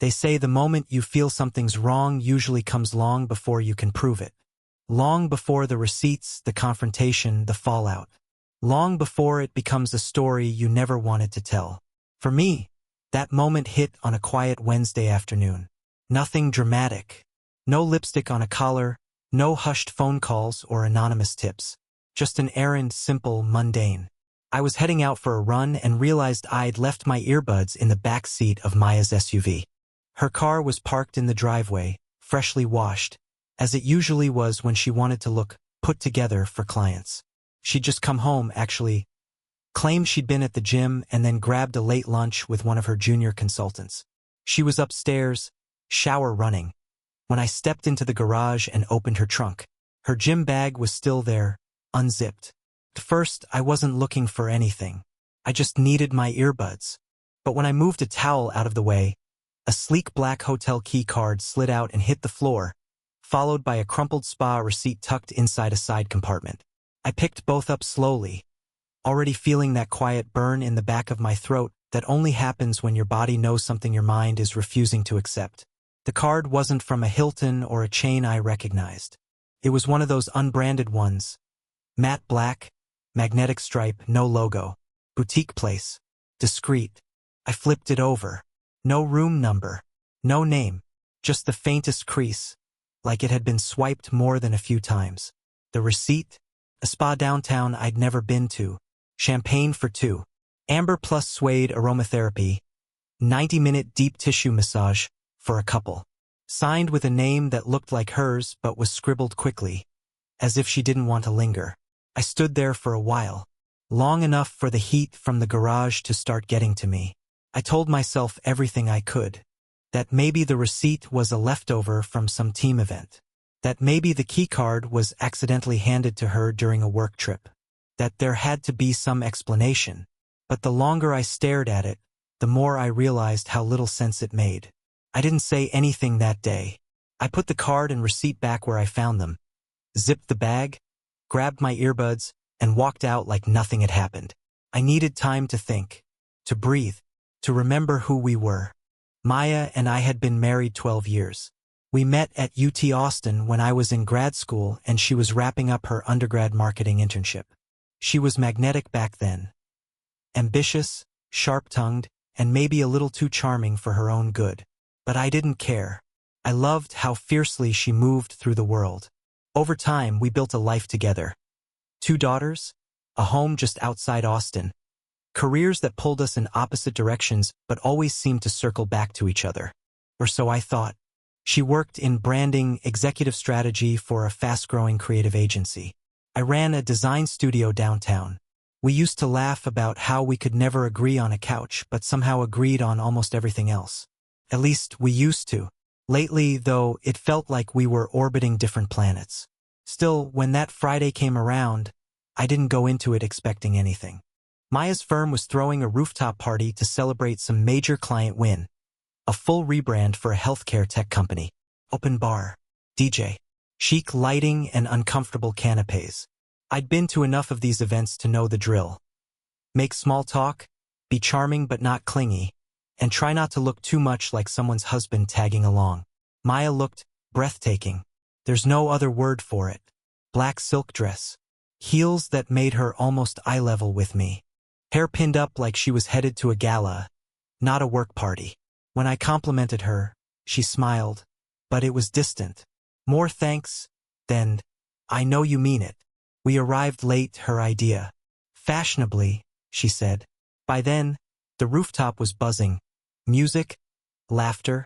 They say the moment you feel something's wrong usually comes long before you can prove it. Long before the receipts, the confrontation, the fallout. Long before it becomes a story you never wanted to tell. For me, that moment hit on a quiet Wednesday afternoon. Nothing dramatic. No lipstick on a collar, no hushed phone calls or anonymous tips. Just an errand, simple, mundane. I was heading out for a run and realized I'd left my earbuds in the back seat of Maya's SUV. Her car was parked in the driveway, freshly washed, as it usually was when she wanted to look put together for clients. She'd just come home, actually, claimed she'd been at the gym and then grabbed a late lunch with one of her junior consultants. She was upstairs, shower running, when I stepped into the garage and opened her trunk. Her gym bag was still there, unzipped. At first, I wasn't looking for anything. I just needed my earbuds. But when I moved a towel out of the way, a sleek black hotel key card slid out and hit the floor, followed by a crumpled spa receipt tucked inside a side compartment. I picked both up slowly, already feeling that quiet burn in the back of my throat that only happens when your body knows something your mind is refusing to accept. The card wasn't from a Hilton or a chain I recognized. It was one of those unbranded ones. Matte black, magnetic stripe, no logo. Boutique place. Discreet. I flipped it over. No room number. No name. Just the faintest crease, like it had been swiped more than a few times. The receipt? A spa downtown I'd never been to. Champagne for two. Amber plus suede aromatherapy. 90-minute deep tissue massage for a couple. Signed with a name that looked like hers but was scribbled quickly, as if she didn't want to linger. I stood there for a while, long enough for the heat from the garage to start getting to me. I told myself everything I could. That maybe the receipt was a leftover from some team event. That maybe the keycard was accidentally handed to her during a work trip. That there had to be some explanation. But the longer I stared at it, the more I realized how little sense it made. I didn't say anything that day. I put the card and receipt back where I found them, zipped the bag, grabbed my earbuds, and walked out like nothing had happened. I needed time to think, to breathe, to remember who we were. Maya and I had been married 12 years. We met at UT Austin when I was in grad school and she was wrapping up her undergrad marketing internship. She was magnetic back then. Ambitious, sharp-tongued, and maybe a little too charming for her own good. But I didn't care. I loved how fiercely she moved through the world. Over time, we built a life together. 2 daughters, a home just outside Austin. Careers that pulled us in opposite directions but always seemed to circle back to each other. Or so I thought. She worked in branding, executive strategy for a fast-growing creative agency. I ran a design studio downtown. We used to laugh about how we could never agree on a couch but somehow agreed on almost everything else. At least we used to. Lately, though, it felt like we were orbiting different planets. Still, when that Friday came around, I didn't go into it expecting anything. Maya's firm was throwing a rooftop party to celebrate some major client win. A full rebrand for a healthcare tech company. Open bar. DJ. Chic lighting and uncomfortable canapes. I'd been to enough of these events to know the drill. Make small talk, be charming but not clingy, and try not to look too much like someone's husband tagging along. Maya looked breathtaking. There's no other word for it. Black silk dress. Heels that made her almost eye level with me. Hair pinned up like she was headed to a gala, not a work party. When I complimented her, she smiled, but it was distant. More thanks than, I know you mean it. We arrived late, her idea. Fashionably, she said. By then, the rooftop was buzzing. Music, laughter,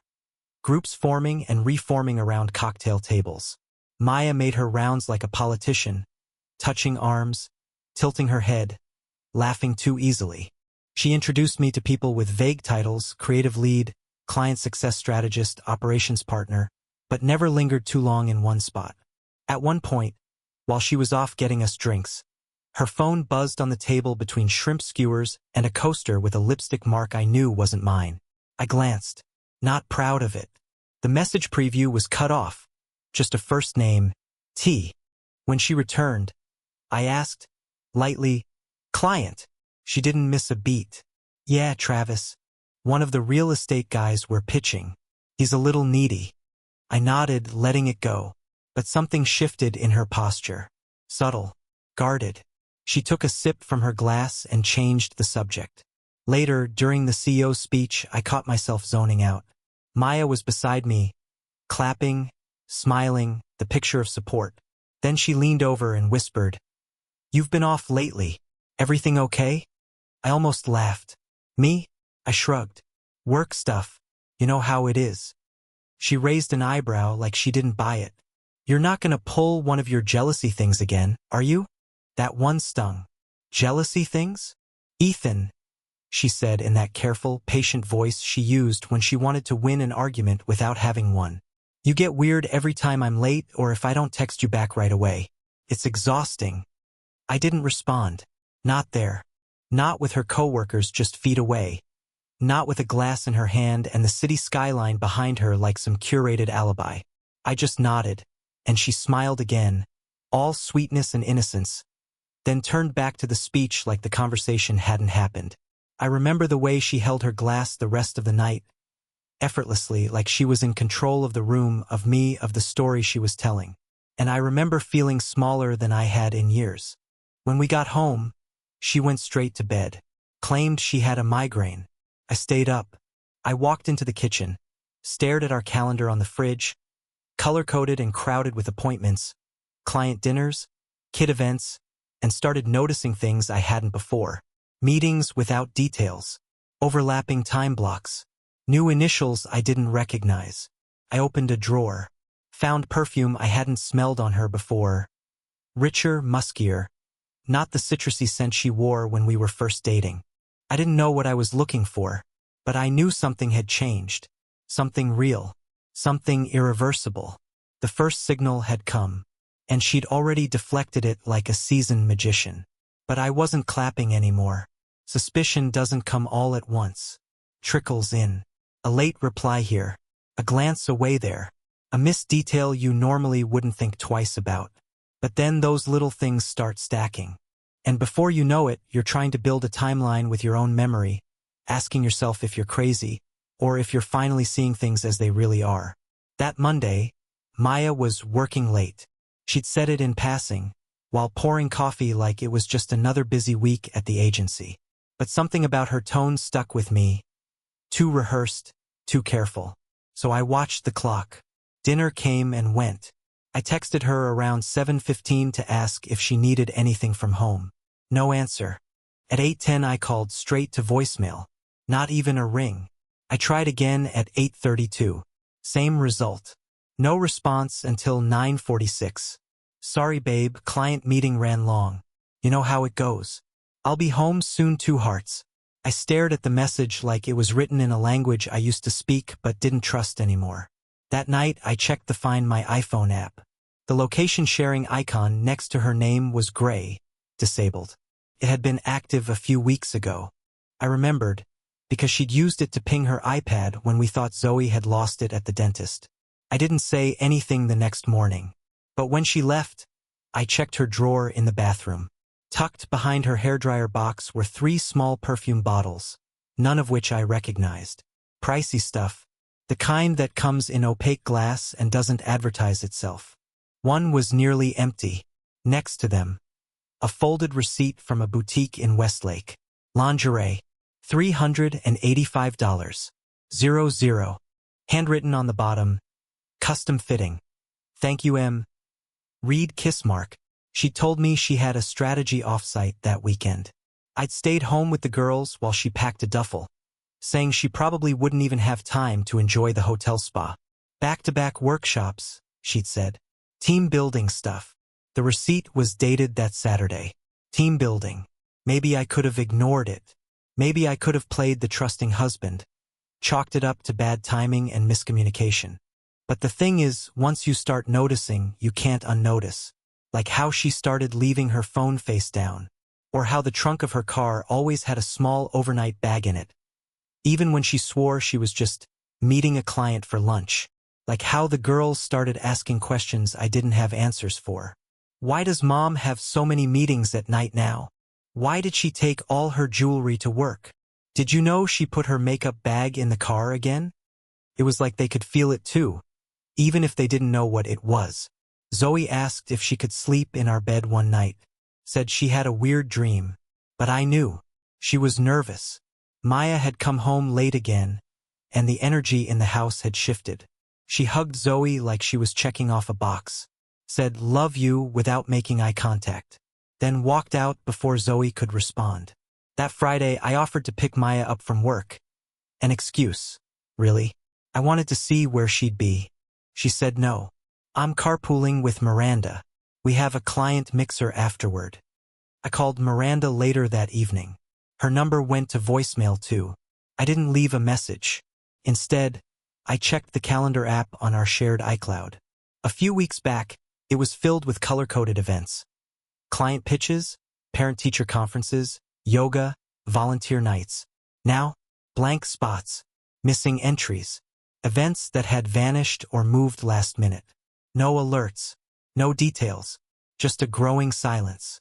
groups forming and reforming around cocktail tables. Maya made her rounds like a politician, touching arms, tilting her head, laughing too easily. She introduced me to people with vague titles, creative lead, client success strategist, operations partner, but never lingered too long in one spot. At one point, while she was off getting us drinks, her phone buzzed on the table between shrimp skewers and a coaster with a lipstick mark I knew wasn't mine. I glanced, not proud of it. The message preview was cut off, just a first name, T. When she returned, I asked, lightly, client. She didn't miss a beat. Yeah, Travis. One of the real estate guys we're pitching. He's a little needy. I nodded, letting it go. But something shifted in her posture. Subtle. Guarded. She took a sip from her glass and changed the subject. Later, during the CEO's speech, I caught myself zoning out. Maya was beside me, clapping, smiling, the picture of support. Then she leaned over and whispered, "You've been off lately. Everything okay?" I almost laughed. "Me?" I shrugged. "Work stuff. You know how it is." She raised an eyebrow like she didn't buy it. "You're not gonna pull one of your jealousy things again, are you?" That one stung. "Jealousy things?" "Ethan," she said in that careful, patient voice she used when she wanted to win an argument without having one. "You get weird every time I'm late or if I don't text you back right away. It's exhausting." I didn't respond. Not there. Not with her coworkers just feet away. Not with a glass in her hand and the city skyline behind her like some curated alibi. I just nodded, and she smiled again, all sweetness and innocence, then turned back to the speech like the conversation hadn't happened. I remember the way she held her glass the rest of the night, effortlessly, like she was in control of the room, of me, of the story she was telling. And I remember feeling smaller than I had in years. When we got home, she went straight to bed, claimed she had a migraine. I stayed up. I walked into the kitchen, stared at our calendar on the fridge, color-coded and crowded with appointments, client dinners, kid events, and started noticing things I hadn't before. Meetings without details, overlapping time blocks, new initials I didn't recognize. I opened a drawer, found perfume I hadn't smelled on her before. Richer, muskier, not the citrusy scent she wore when we were first dating. I didn't know what I was looking for, but I knew something had changed. Something real. Something irreversible. The first signal had come, and she'd already deflected it like a seasoned magician. But I wasn't clapping anymore. Suspicion doesn't come all at once. Trickles in. A late reply here. A glance away there. A missed detail you normally wouldn't think twice about. But then those little things start stacking. And before you know it, you're trying to build a timeline with your own memory, asking yourself if you're crazy, or if you're finally seeing things as they really are. That Monday, Maya was working late. She'd said it in passing, while pouring coffee like it was just another busy week at the agency. But something about her tone stuck with me. Too rehearsed, too careful. So I watched the clock. Dinner came and went. I texted her around 7:15 to ask if she needed anything from home. No answer. At 8:10 I called straight to voicemail. Not even a ring. I tried again at 8:32. Same result. No response until 9:46. "Sorry babe, client meeting ran long. You know how it goes. I'll be home soon, 2 hearts." I stared at the message like it was written in a language I used to speak but didn't trust anymore. That night I checked the Find My iPhone app. The location sharing icon next to her name was gray, disabled. It had been active a few weeks ago. I remembered, because she'd used it to ping her iPad when we thought Zoe had lost it at the dentist. I didn't say anything the next morning. But when she left, I checked her drawer in the bathroom. Tucked behind her hairdryer box were 3 small perfume bottles, none of which I recognized. Pricey stuff, the kind that comes in opaque glass and doesn't advertise itself. One was nearly empty. Next to them, a folded receipt from a boutique in Westlake. Lingerie. $385. 00. Handwritten on the bottom. Custom fitting. Thank you, M. Read Kissmark. She told me she had a strategy offsite that weekend. I'd stayed home with the girls while she packed a duffel, saying she probably wouldn't even have time to enjoy the hotel spa. Back-to-back workshops, she'd said. Team building stuff. The receipt was dated that Saturday. Team building. Maybe I could have ignored it. Maybe I could have played the trusting husband, chalked it up to bad timing and miscommunication. But the thing is, once you start noticing, you can't unnotice. Like how she started leaving her phone face down, or how the trunk of her car always had a small overnight bag in it, even when she swore she was just meeting a client for lunch. Like how the girls started asking questions I didn't have answers for. Why does mom have so many meetings at night now? Why did she take all her jewelry to work? Did you know she put her makeup bag in the car again? It was like they could feel it too, even if they didn't know what it was. Zoe asked if she could sleep in our bed one night, said she had a weird dream, but I knew. She was nervous. Maya had come home late again, and the energy in the house had shifted. She hugged Zoe like she was checking off a box, said "love you" without making eye contact, then walked out before Zoe could respond. That Friday, I offered to pick Maya up from work. An excuse, really. I wanted to see where she'd be. She said no. I'm carpooling with Miranda. We have a client mixer afterward. I called Miranda later that evening. Her number went to voicemail too. I didn't leave a message. Instead, I checked the calendar app on our shared iCloud. A few weeks back, it was filled with color-coded events. Client pitches, parent-teacher conferences, yoga, volunteer nights. Now, blank spots, missing entries, events that had vanished or moved last minute. No alerts, no details, just a growing silence.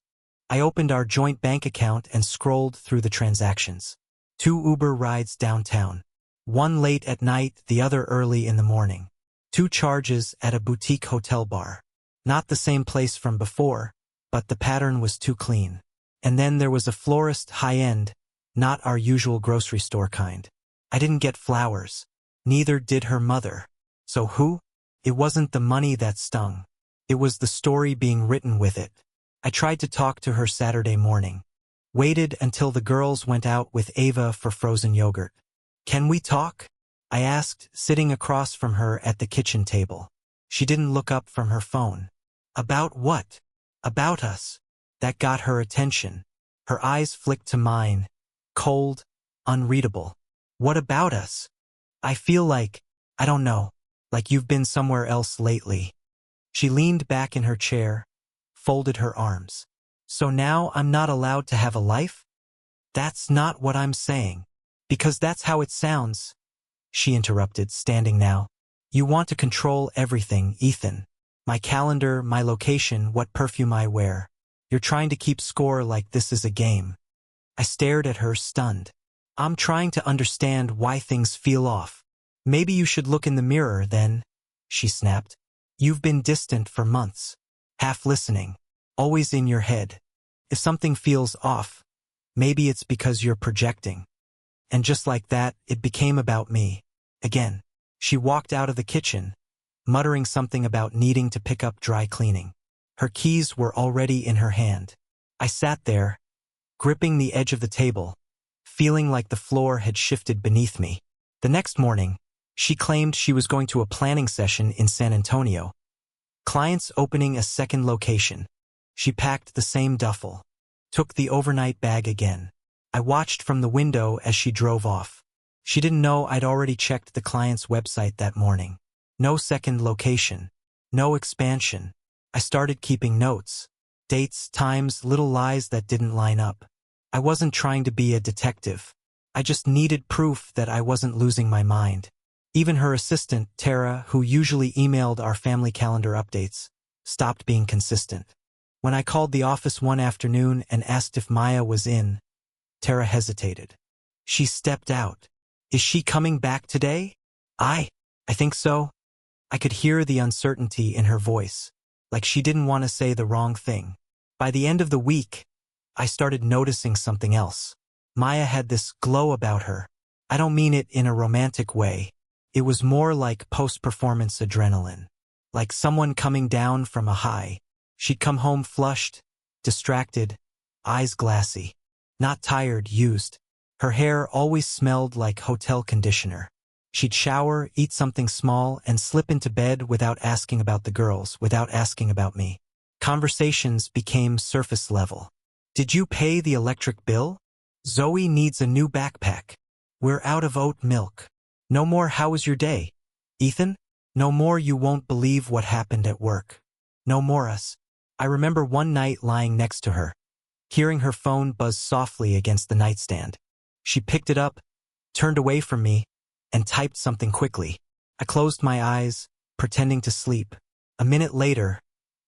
I opened our joint bank account and scrolled through the transactions. 2 Uber rides downtown. One late at night, the other early in the morning. 2 charges at a boutique hotel bar. Not the same place from before, but the pattern was too clean. And then there was a florist, high-end, not our usual grocery store kind. I didn't get flowers. Neither did her mother. So who? It wasn't the money that stung. It was the story being written with it. I tried to talk to her Saturday morning. Waited until the girls went out with Ava for frozen yogurt. Can we talk? I asked, sitting across from her at the kitchen table. She didn't look up from her phone. About what? About us. That got her attention. Her eyes flicked to mine, cold, unreadable. What about us? I feel like, I don't know, like you've been somewhere else lately. She leaned back in her chair, folded her arms. So now I'm not allowed to have a life? That's not what I'm saying. Because that's how it sounds. She interrupted, standing now. You want to control everything, Ethan. My calendar, my location, what perfume I wear. You're trying to keep score like this is a game. I stared at her, stunned. I'm trying to understand why things feel off. Maybe you should look in the mirror then, she snapped. You've been distant for months. Half listening. Always in your head. If something feels off, maybe it's because you're projecting. And just like that, it became about me. Again. She walked out of the kitchen, muttering something about needing to pick up dry cleaning. Her keys were already in her hand. I sat there, gripping the edge of the table, feeling like the floor had shifted beneath me. The next morning, she claimed she was going to a planning session in San Antonio. Clients opening a second location. She packed the same duffel, took the overnight bag again. I watched from the window as she drove off. She didn't know I'd already checked the client's website that morning. No second location. No expansion. I started keeping notes. Dates, times, little lies that didn't line up. I wasn't trying to be a detective. I just needed proof that I wasn't losing my mind. Even her assistant, Tara, who usually emailed our family calendar updates, stopped being consistent. When I called the office one afternoon and asked if Maya was in, Tara hesitated. She stepped out. Is she coming back today? I think so. I could hear the uncertainty in her voice, like she didn't want to say the wrong thing. By the end of the week, I started noticing something else. Maya had this glow about her. I don't mean it in a romantic way. It was more like post-performance adrenaline. Like someone coming down from a high. She'd come home flushed, distracted, eyes glassy. Not tired, used. Her hair always smelled like hotel conditioner. She'd shower, eat something small, and slip into bed without asking about the girls, without asking about me. Conversations became surface level. Did you pay the electric bill? Zoe needs a new backpack. We're out of oat milk. No more how was your day? Ethan? No more you won't believe what happened at work. No more us. I remember one night lying next to her, hearing her phone buzz softly against the nightstand. She picked it up, turned away from me, and typed something quickly. I closed my eyes, pretending to sleep. A minute later,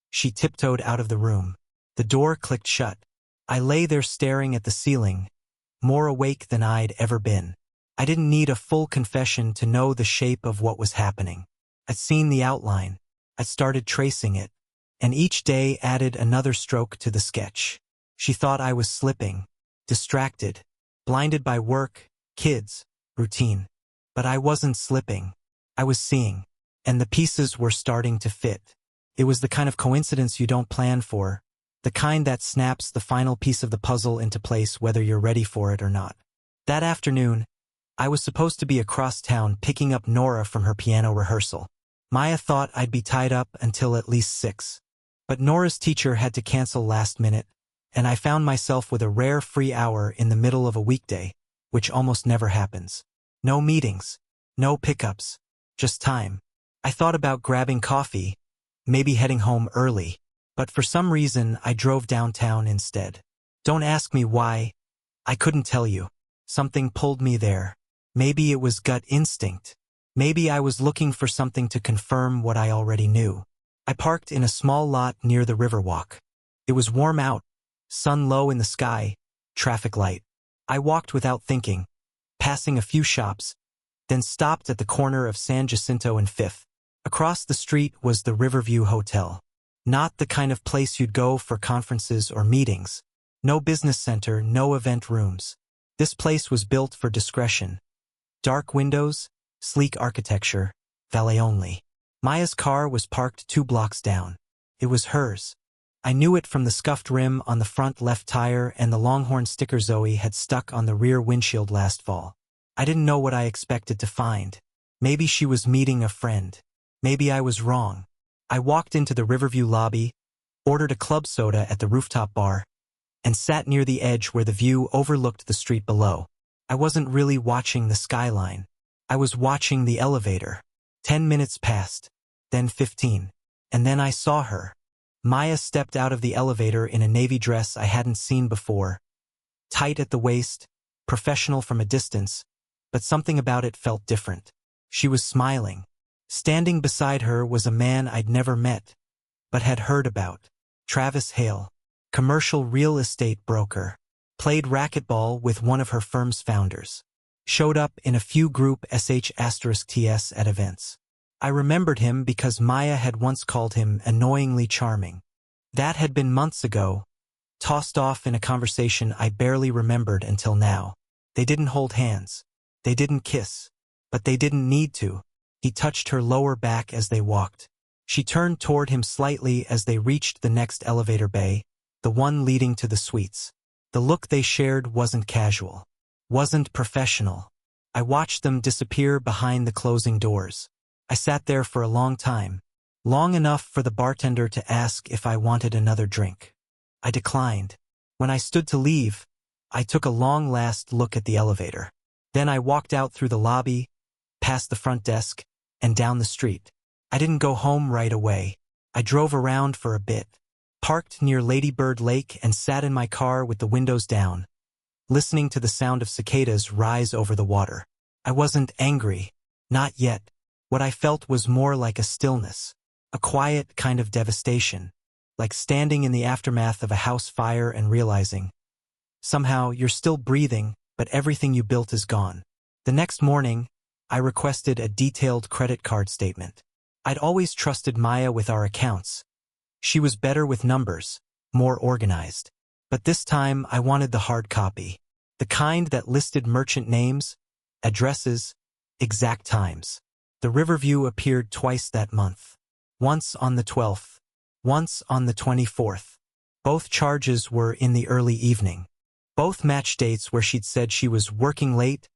she tiptoed out of the room. The door clicked shut. I lay there staring at the ceiling, more awake than I'd ever been. I didn't need a full confession to know the shape of what was happening. I'd seen the outline. I'd started tracing it, and each day added another stroke to the sketch. She thought I was slipping, distracted, blinded by work, kids, routine. But I wasn't slipping. I was seeing, and the pieces were starting to fit. It was the kind of coincidence you don't plan for, the kind that snaps the final piece of the puzzle into place whether you're ready for it or not. That afternoon, I was supposed to be across town picking up Nora from her piano rehearsal. Maya thought I'd be tied up until at least 6. But Nora's teacher had to cancel last minute, and I found myself with a rare free hour in the middle of a weekday, which almost never happens. No meetings, no pickups, just time. I thought about grabbing coffee, maybe heading home early, but for some reason I drove downtown instead. Don't ask me why. I couldn't tell you. Something pulled me there. Maybe it was gut instinct. Maybe I was looking for something to confirm what I already knew. I parked in a small lot near the Riverwalk. It was warm out, sun low in the sky, traffic light. I walked without thinking, passing a few shops, then stopped at the corner of San Jacinto and 5th. Across the street was the Riverview Hotel. Not the kind of place you'd go for conferences or meetings. No business center, no event rooms. This place was built for discretion. Dark windows, sleek architecture, valet only. Maya's car was parked 2 blocks down. It was hers. I knew it from the scuffed rim on the front left tire and the Longhorn sticker Zoe had stuck on the rear windshield last fall. I didn't know what I expected to find. Maybe she was meeting a friend. Maybe I was wrong. I walked into the Riverview lobby, ordered a club soda at the rooftop bar, and sat near the edge where the view overlooked the street below. I wasn't really watching the skyline. I was watching the elevator. 10 minutes passed, then 15, and then I saw her. Maya stepped out of the elevator in a navy dress I hadn't seen before. Tight at the waist, professional from a distance, but something about it felt different. She was smiling. Standing beside her was a man I'd never met, but had heard about. Travis Hale, commercial real estate broker. Played racquetball with one of her firm's founders. Showed up in a few group sh*ts at events. I remembered him because Maya had once called him annoyingly charming. That had been months ago, tossed off in a conversation I barely remembered until now. They didn't hold hands. They didn't kiss. But they didn't need to. He touched her lower back as they walked. She turned toward him slightly as they reached the next elevator bay, the one leading to the suites. The look they shared wasn't casual. Wasn't professional. I watched them disappear behind the closing doors. I sat there for a long time. Long enough for the bartender to ask if I wanted another drink. I declined. When I stood to leave, I took a long last look at the elevator. Then I walked out through the lobby, past the front desk, and down the street. I didn't go home right away. I drove around for a bit, parked near Lady Bird Lake and sat in my car with the windows down, listening to the sound of cicadas rise over the water. I wasn't angry. Not yet. What I felt was more like a stillness, a quiet kind of devastation, like standing in the aftermath of a house fire and realizing, somehow you're still breathing, but everything you built is gone. The next morning, I requested a detailed credit card statement. I'd always trusted Maya with our accounts. She was better with numbers, more organized. But this time I wanted the hard copy, the kind that listed merchant names, addresses, exact times. The Riverview appeared twice that month. Once on the 12th, once on the 24th. Both charges were in the early evening. Both match dates where she'd said she was working late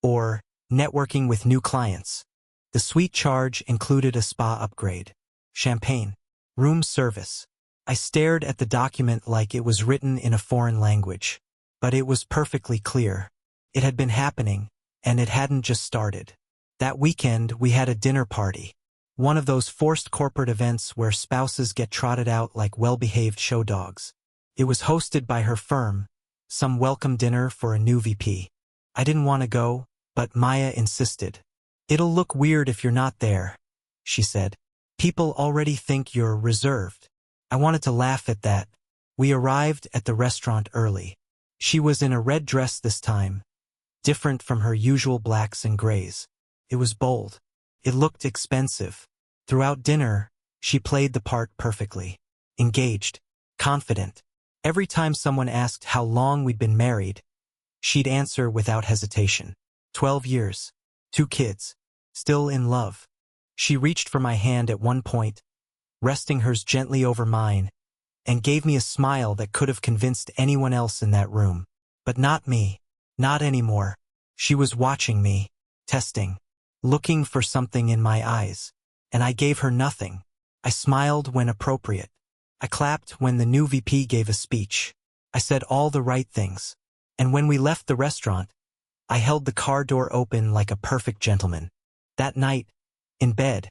or networking with new clients. The suite charge included a spa upgrade, champagne, room service. I stared at the document like it was written in a foreign language. But it was perfectly clear. It had been happening, and it hadn't just started. That weekend, we had a dinner party. One of those forced corporate events where spouses get trotted out like well-behaved show dogs. It was hosted by her firm, some welcome dinner for a new VP. I didn't want to go, but Maya insisted. "It'll look weird if you're not there," she said. "People already think you're reserved." I wanted to laugh at that. We arrived at the restaurant early. She was in a red dress this time, different from her usual blacks and grays. It was bold. It looked expensive. Throughout dinner, she played the part perfectly. Engaged, confident. Every time someone asked how long we'd been married, she'd answer without hesitation. 12 years. 2 kids. Still in love. She reached for my hand at one point, resting hers gently over mine, and gave me a smile that could have convinced anyone else in that room. But not me. Not anymore. She was watching me, testing, looking for something in my eyes. And I gave her nothing. I smiled when appropriate. I clapped when the new VP gave a speech. I said all the right things. And when we left the restaurant, I held the car door open like a perfect gentleman. That night, in bed,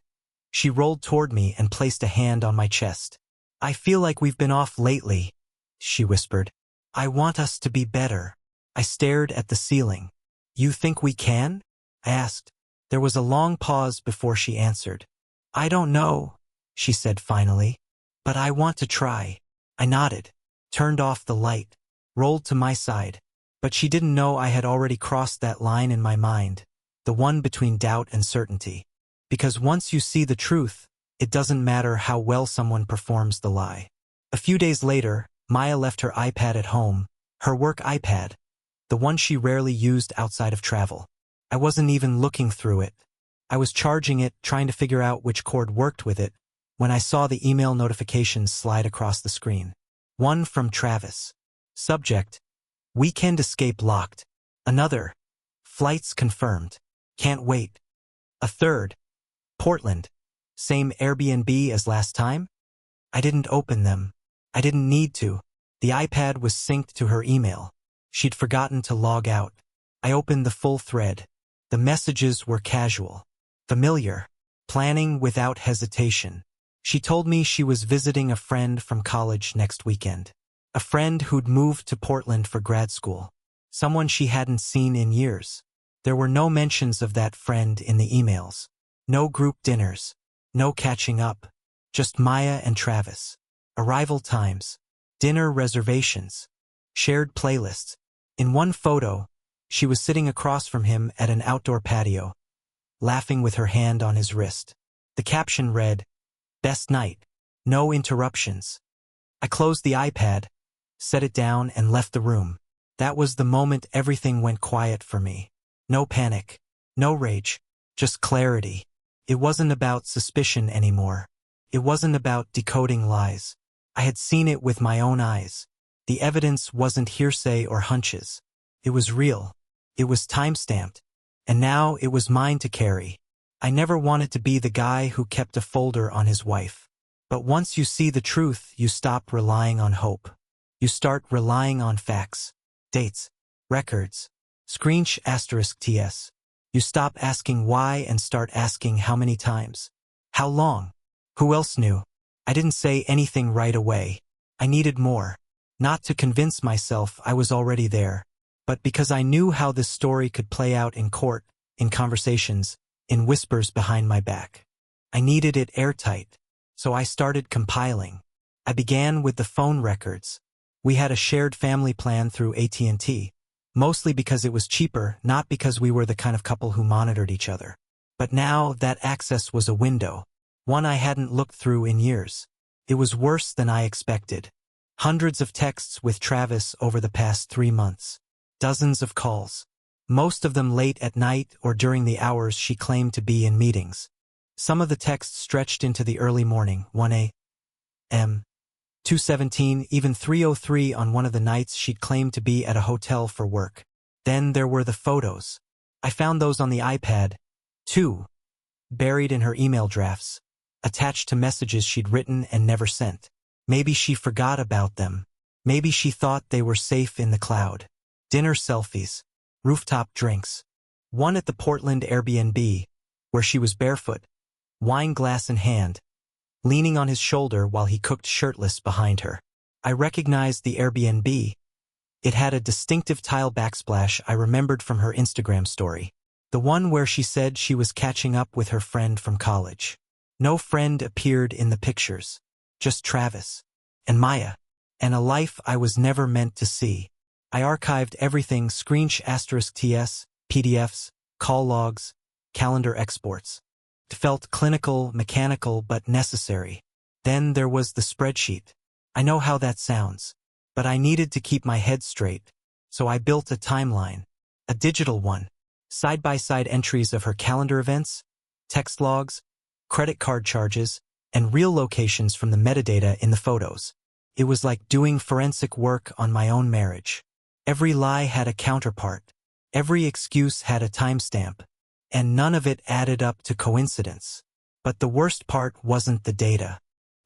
she rolled toward me and placed a hand on my chest. "I feel like we've been off lately," she whispered. "I want us to be better." I stared at the ceiling. "You think we can?" I asked. There was a long pause before she answered. "I don't know," she said finally, "but I want to try." I nodded, turned off the light, rolled to my side. But she didn't know I had already crossed that line in my mind, the one between doubt and certainty. Because once you see the truth, it doesn't matter how well someone performs the lie. A few days later, Maya left her iPad at home, her work iPad, the one she rarely used outside of travel. I wasn't even looking through it. I was charging it, trying to figure out which cord worked with it, when I saw the email notifications slide across the screen. One from Travis. Subject: Weekend escape locked. Another: Flights confirmed. Can't wait. A third: Portland. Same Airbnb as last time? I didn't open them. I didn't need to. The iPad was synced to her email. She'd forgotten to log out. I opened the full thread. The messages were casual, familiar, planning without hesitation. She told me she was visiting a friend from college next weekend. A friend who'd moved to Portland for grad school. Someone she hadn't seen in years. There were no mentions of that friend in the emails. No group dinners. No catching up. Just Maya and Travis. Arrival times. Dinner reservations. Shared playlists. In one photo, she was sitting across from him at an outdoor patio, laughing with her hand on his wrist. The caption read, "Best night. No interruptions." I closed the iPad, set it down, and left the room. That was the moment everything went quiet for me. No panic. No rage. Just clarity. It wasn't about suspicion anymore. It wasn't about decoding lies. I had seen it with my own eyes. The evidence wasn't hearsay or hunches. It was real. It was time-stamped. And now it was mine to carry. I never wanted to be the guy who kept a folder on his wife. But once you see the truth, you stop relying on hope. You start relying on facts. Dates. Records. **TS. You stop asking why and start asking how many times. How long? Who else knew? I didn't say anything right away. I needed more. Not to convince myself I was already there, but because I knew how this story could play out in court, in conversations, in whispers behind my back. I needed it airtight, so I started compiling. I began with the phone records. We had a shared family plan through AT&T, mostly because it was cheaper, not because we were the kind of couple who monitored each other. But now that access was a window, one I hadn't looked through in years. It was worse than I expected. Hundreds of texts with Travis over the past 3 months. Dozens of calls. Most of them late at night or during the hours she claimed to be in meetings. Some of the texts stretched into the early morning, 1 a.m., 2:17, even 3:03 on one of the nights she'd claimed to be at a hotel for work. Then there were the photos. I found those on the iPad, too, buried in her email drafts, attached to messages she'd written and never sent. Maybe she forgot about them. Maybe she thought they were safe in the cloud. Dinner selfies. Rooftop drinks. One at the Portland Airbnb, where she was barefoot, wine glass in hand, leaning on his shoulder while he cooked shirtless behind her. I recognized the Airbnb. It had a distinctive tile backsplash I remembered from her Instagram story. The one where she said she was catching up with her friend from college. No friend appeared in the pictures. Just Travis. And Maya. And a life I was never meant to see. I archived everything, *TS, PDFs, call logs, calendar exports. It felt clinical, mechanical, but necessary. Then there was the spreadsheet. I know how that sounds, but I needed to keep my head straight, so I built a timeline, a digital one, side-by-side entries of her calendar events, text logs, credit card charges, and real locations from the metadata in the photos. It was like doing forensic work on my own marriage. Every lie had a counterpart. Every excuse had a timestamp. And none of it added up to coincidence. But the worst part wasn't the data.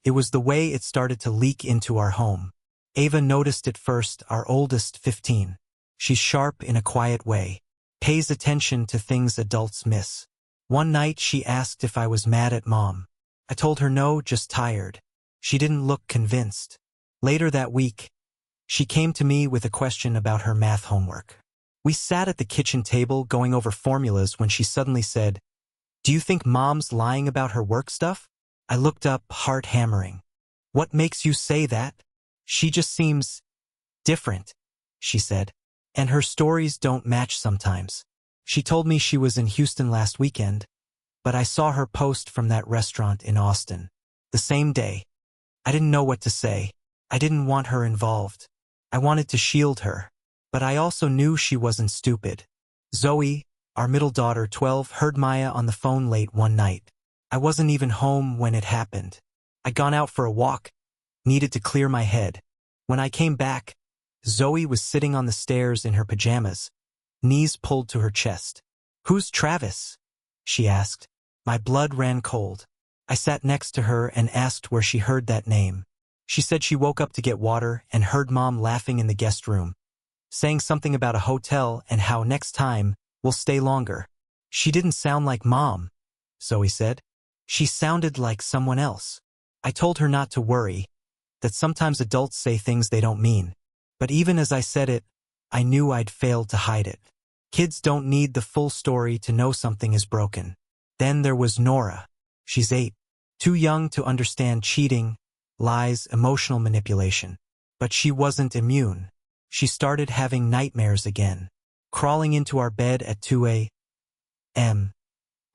It was the way it started to leak into our home. Ava noticed it first, our oldest, 15. She's sharp in a quiet way. Pays attention to things adults miss. One night she asked if I was mad at Mom. I told her no, just tired. She didn't look convinced. Later that week, she came to me with a question about her math homework. We sat at the kitchen table going over formulas when she suddenly said, "Do you think Mom's lying about her work stuff?" I looked up, heart hammering. "What makes you say that?" "She just seems different," she said. "And her stories don't match sometimes." She told me she was in Houston last weekend, but I saw her post from that restaurant in Austin. The same day. I didn't know what to say. I didn't want her involved. I wanted to shield her. But I also knew she wasn't stupid. Zoe, our middle daughter, 12, heard Maya on the phone late one night. I wasn't even home when it happened. I'd gone out for a walk, needed to clear my head. When I came back, Zoe was sitting on the stairs in her pajamas, knees pulled to her chest. "Who's Travis?" she asked. My blood ran cold. I sat next to her and asked where she heard that name. She said she woke up to get water and heard Mom laughing in the guest room, saying something about a hotel and how next time we'll stay longer. "She didn't sound like Mom," Zoe said. "She sounded like someone else." I told her not to worry, that sometimes adults say things they don't mean. But even as I said it, I knew I'd failed to hide it. Kids don't need the full story to know something is broken. Then there was Nora. She's 8, too young to understand cheating, lies, emotional manipulation. But she wasn't immune. She started having nightmares again, crawling into our bed at 2 a.m.,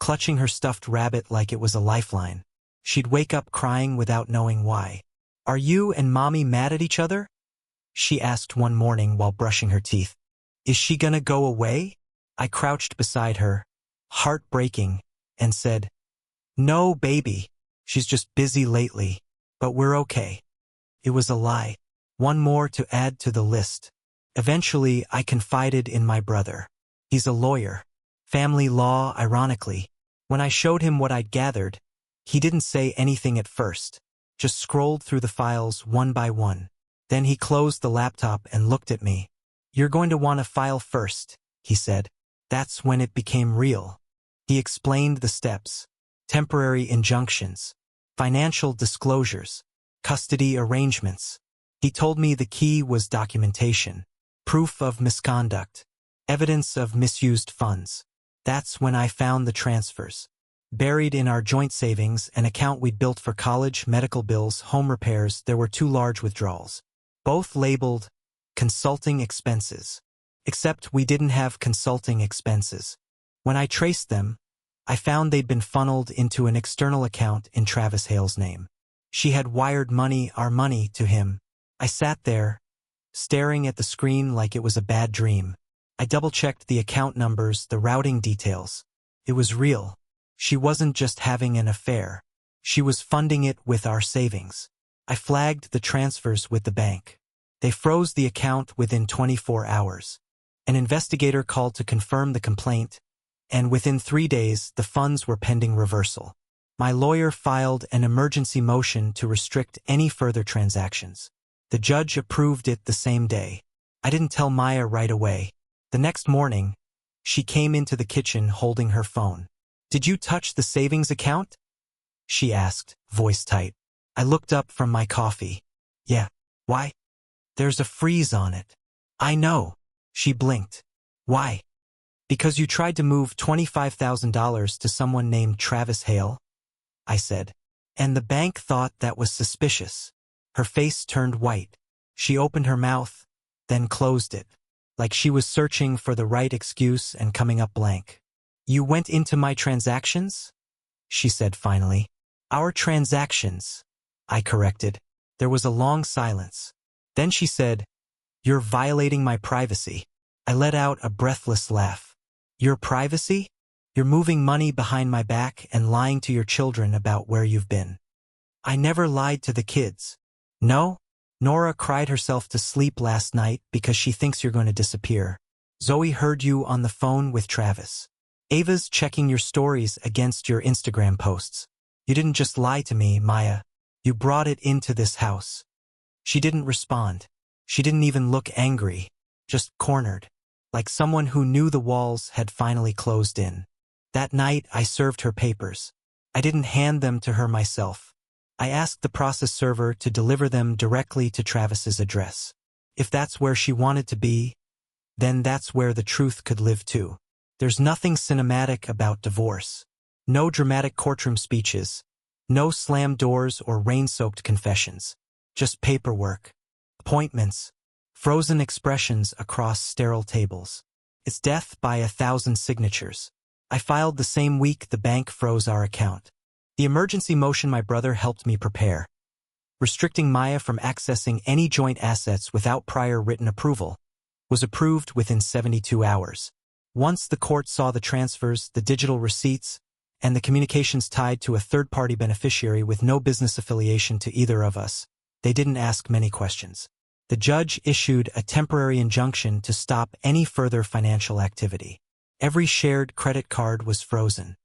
clutching her stuffed rabbit like it was a lifeline. She'd wake up crying without knowing why. "Are you and Mommy mad at each other?" she asked one morning while brushing her teeth. "Is she gonna go away?" I crouched beside her, heart breaking, and said, "No, baby. She's just busy lately, but we're okay." It was a lie. One more to add to the list. Eventually, I confided in my brother. He's a lawyer. Family law, ironically. When I showed him what I'd gathered, he didn't say anything at first, just scrolled through the files one by one. Then he closed the laptop and looked at me. "You're going to want to file first," he said. That's when it became real. He explained the steps: temporary injunctions, financial disclosures, custody arrangements. He told me the key was documentation, proof of misconduct, evidence of misused funds. That's when I found the transfers. Buried in our joint savings, an account we'd built for college, medical bills, home repairs, there were 2 large withdrawals, both labeled consulting expenses. Except we didn't have consulting expenses. When I traced them, I found they'd been funneled into an external account in Travis Hale's name. She had wired our money, to him. I sat there, staring at the screen like it was a bad dream. I double-checked the account numbers, the routing details. It was real. She wasn't just having an affair. She was funding it with our savings. I flagged the transfers with the bank. They froze the account within 24 hours. An investigator called to confirm the complaint, and within 3 days, the funds were pending reversal. My lawyer filed an emergency motion to restrict any further transactions. The judge approved it the same day. I didn't tell Maya right away. The next morning, she came into the kitchen holding her phone. "Did you touch the savings account?" she asked, voice tight. I looked up from my coffee. "Yeah. Why?" "There's a freeze on it." "I know." She blinked. "Why?" "Because you tried to move $25,000 to someone named Travis Hale," I said. "And the bank thought that was suspicious." Her face turned white. She opened her mouth, then closed it, like she was searching for the right excuse and coming up blank. "You went into my transactions?" she said finally. "Our transactions," I corrected. There was a long silence. Then she said, "You're violating my privacy." I let out a breathless laugh. "Your privacy? You're moving money behind my back and lying to your children about where you've been." "I never lied to the kids." "No? Nora cried herself to sleep last night because she thinks you're going to disappear. Zoe heard you on the phone with Travis. Ava's checking your stories against your Instagram posts. You didn't just lie to me, Maya. You brought it into this house." She didn't respond. She didn't even look angry, just cornered, like someone who knew the walls had finally closed in. That night, I served her papers. I didn't hand them to her myself. I asked the process server to deliver them directly to Travis's address. If that's where she wanted to be, then that's where the truth could live too. There's nothing cinematic about divorce. No dramatic courtroom speeches. No slammed doors or rain-soaked confessions. Just paperwork, appointments, frozen expressions across sterile tables. It's death by 1,000 signatures. I filed the same week the bank froze our account. The emergency motion my brother helped me prepare, restricting Maya from accessing any joint assets without prior written approval, was approved within 72 hours. Once the court saw the transfers, the digital receipts, and the communications tied to a third-party beneficiary with no business affiliation to either of us, they didn't ask many questions. The judge issued a temporary injunction to stop any further financial activity. Every shared credit card was frozen.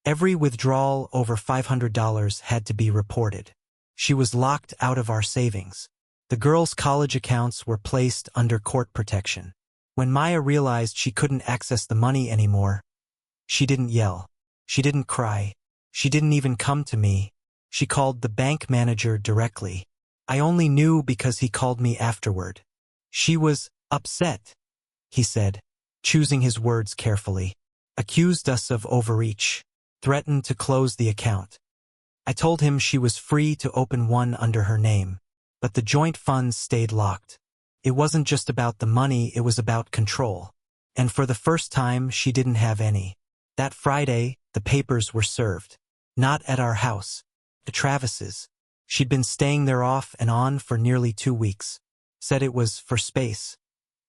Every withdrawal over $500 had to be reported. She was locked out of our savings. The girls' college accounts were placed under court protection. When Maya realized she couldn't access the money anymore, she didn't yell. She didn't cry. She didn't even come to me. She called the bank manager directly. I only knew because he called me afterward. "She was upset," he said, choosing his words carefully. "Accused us of overreach. Threatened to close the account." I told him she was free to open one under her name, but the joint funds stayed locked. It wasn't just about the money, it was about control. And for the first time, she didn't have any. That Friday, the papers were served. Not at our house. At Travis's. She'd been staying there off and on for nearly 2 weeks. Said it was for space,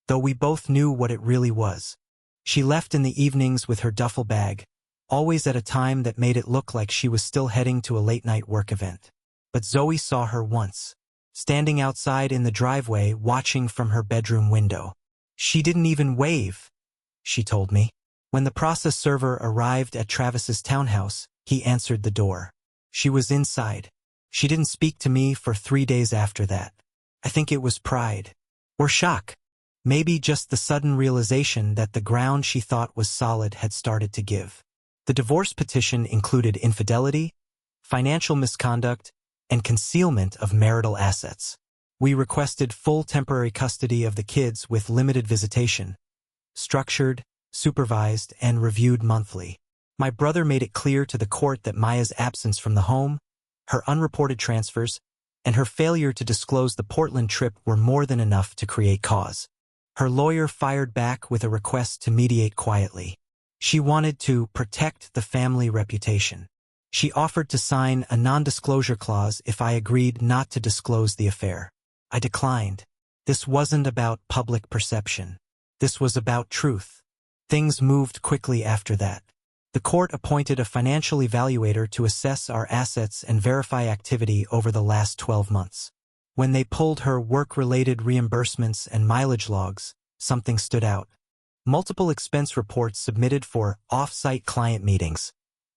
though we both knew what it really was. She left in the evenings with her duffel bag, always at a time that made it look like she was still heading to a late-night work event. But Zoe saw her once, standing outside in the driveway watching from her bedroom window. She didn't even wave, she told me. When the process server arrived at Travis's townhouse, he answered the door. She was inside. She didn't speak to me for 3 days after that. I think it was pride. Or shock. Maybe just the sudden realization that the ground she thought was solid had started to give. The divorce petition included infidelity, financial misconduct, and concealment of marital assets. We requested full temporary custody of the kids with limited visitation, structured, supervised, and reviewed monthly. My brother made it clear to the court that Maya's absence from the home, her unreported transfers, and her failure to disclose the Portland trip were more than enough to create cause. Her lawyer fired back with a request to mediate quietly. She wanted to protect the family reputation. She offered to sign a non-disclosure clause if I agreed not to disclose the affair. I declined. This wasn't about public perception. This was about truth. Things moved quickly after that. The court appointed a financial evaluator to assess our assets and verify activity over the last 12 months. When they pulled her work-related reimbursements and mileage logs, something stood out. Multiple expense reports submitted for off-site client meetings,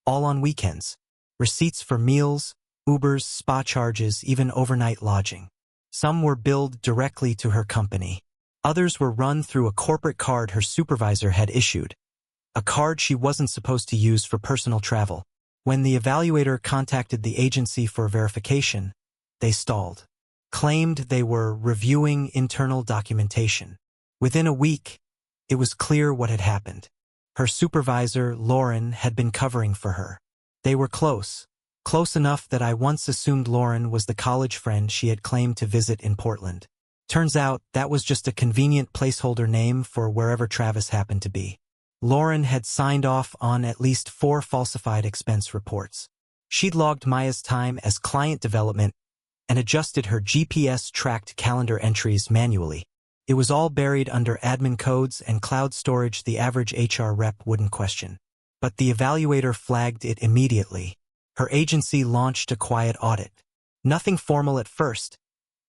all on weekends. Receipts for meals, Ubers, spa charges, even overnight lodging. Some were billed directly to her company. Others were run through a corporate card her supervisor had issued, a card she wasn't supposed to use for personal travel. When the evaluator contacted the agency for verification, they stalled. Claimed they were reviewing internal documentation. Within a week, it was clear what had happened. Her supervisor, Lauren, had been covering for her. They were close enough that I once assumed Lauren was the college friend she had claimed to visit in Portland. Turns out that was just a convenient placeholder name for wherever Travis happened to be. Lauren had signed off on at least 4 falsified expense reports. She'd logged Maya's time as client development and adjusted her GPS-tracked calendar entries manually. It was all buried under admin codes and cloud storage the average HR rep wouldn't question. But the evaluator flagged it immediately. Her agency launched a quiet audit. Nothing formal at first,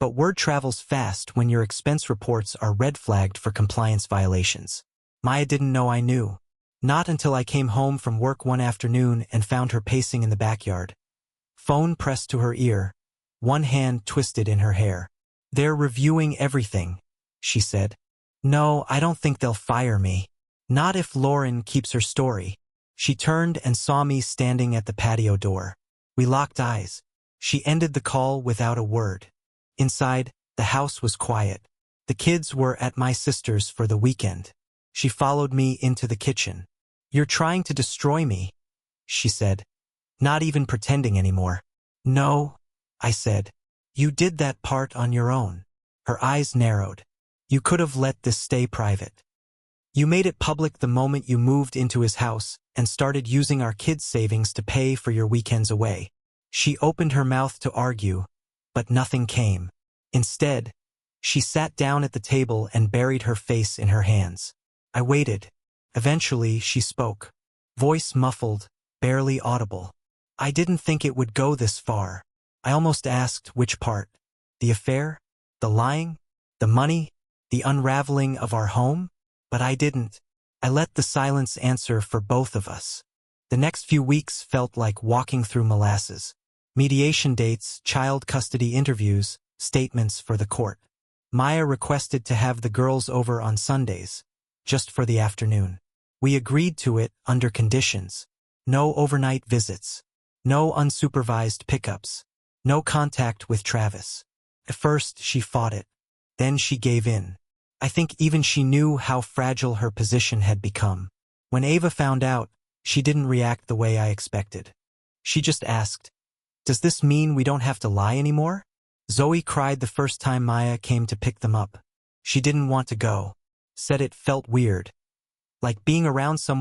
but word travels fast when your expense reports are red-flagged for compliance violations. Maya didn't know I knew. Not until I came home from work one afternoon and found her pacing in the backyard. Phone pressed to her ear, one hand twisted in her hair. "They're reviewing everything," she said. "No, I don't think they'll fire me. Not if Lauren keeps her story." She turned and saw me standing at the patio door. We locked eyes. She ended the call without a word. Inside, the house was quiet. The kids were at my sister's for the weekend. She followed me into the kitchen. "You're trying to destroy me," she said, not even pretending anymore. "No," I said. "You did that part on your own." Her eyes narrowed. "You could have let this stay private. You made it public the moment you moved into his house and started using our kids' savings to pay for your weekends away." She opened her mouth to argue, but nothing came. Instead, she sat down at the table and buried her face in her hands. I waited. Eventually, she spoke. Voice muffled, barely audible. "I didn't think it would go this far." I almost asked which part. The affair? The lying? The money? The unraveling of our home? But I didn't. I let the silence answer for both of us. The next few weeks felt like walking through molasses. Mediation dates, child custody interviews, statements for the court. Maya requested to have the girls over on Sundays, just for the afternoon. We agreed to it under conditions. No overnight visits. No unsupervised pickups. No contact with Travis. At first, she fought it. Then she gave in. I think even she knew how fragile her position had become. When Ava found out, she didn't react the way I expected. She just asked, "Does this mean we don't have to lie anymore?" Zoe cried the first time Maya came to pick them up. She didn't want to go. Said it felt weird. Like being around someone